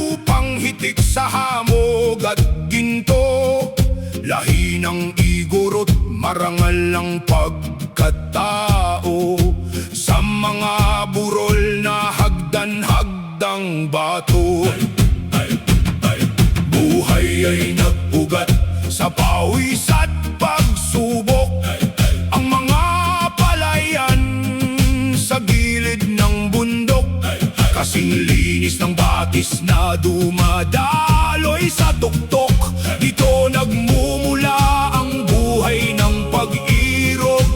lupang hitik sa hamog at ginto. Lahi ng igoro't marangal ang pagkatao. Sa mga burol na hagdan-hagdang bato, buhay ay nag-ugat sa pawis at pagsubok. Ang mga palayan sa gilid ng bundok, kasing linis ng batis na dumadaloy sa tuktok. Dito nagmumula ang buhay ng pag-irog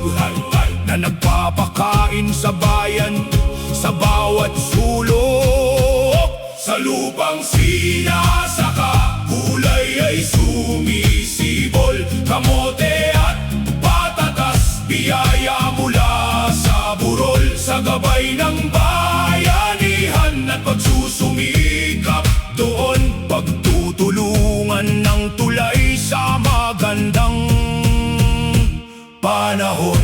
na nagpapakain sa bayan sa bawat sulok. Sa lupang sinasaka, gulay ay sumisibol. Kamote at patatas, biyaya mula sa burol. Sa gabay ng bayanihan at pagsusumikap doon, pagtutulungan ng tulay sa magandang panahon.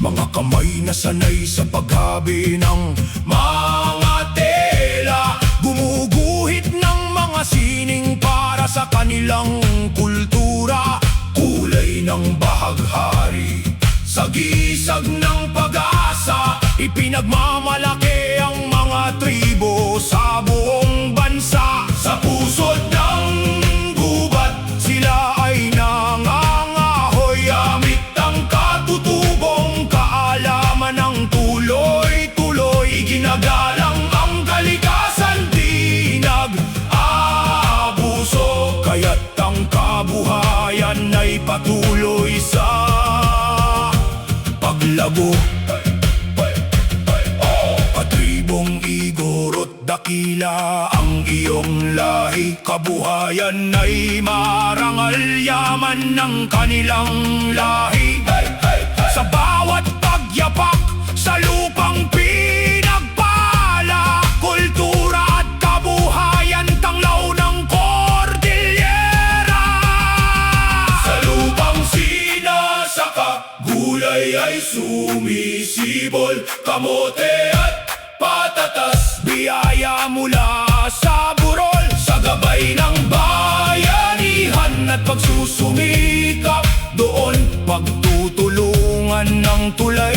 Mga kamay na sanay sa paghabi ng mga tela, gumuguhit ng mga sining para sa kanilang kultura. Kulay ng bahaghari, sagisag ng pag-asa, ipinagmamalaki ang mga tribo sa buong bansa. Sa pusod ng gubat, sila ay nangangahoy, amit ang katutubong kaalaman ng tuloy-tuloy. Iginagalang ang kalikasan, di nag-aabuso, kaya't ang kabuhayan ay patuloy sa paglago. Katribong igoro't dakila ang iyong lahi, kabuhayan ay marangal, yaman ng kanilang lahi. Sa bawat pagyapak sa lupang pinagpala, kultura at kabuhayan tanglaw ng Cordillera. Sa lupang sinasaka, gulay ay sumisibol. Kamote at patatas, biyaya mula sa burol. Sa gabay ng bayanihan at pagsusumikap doon, pagtutulungan ng tulay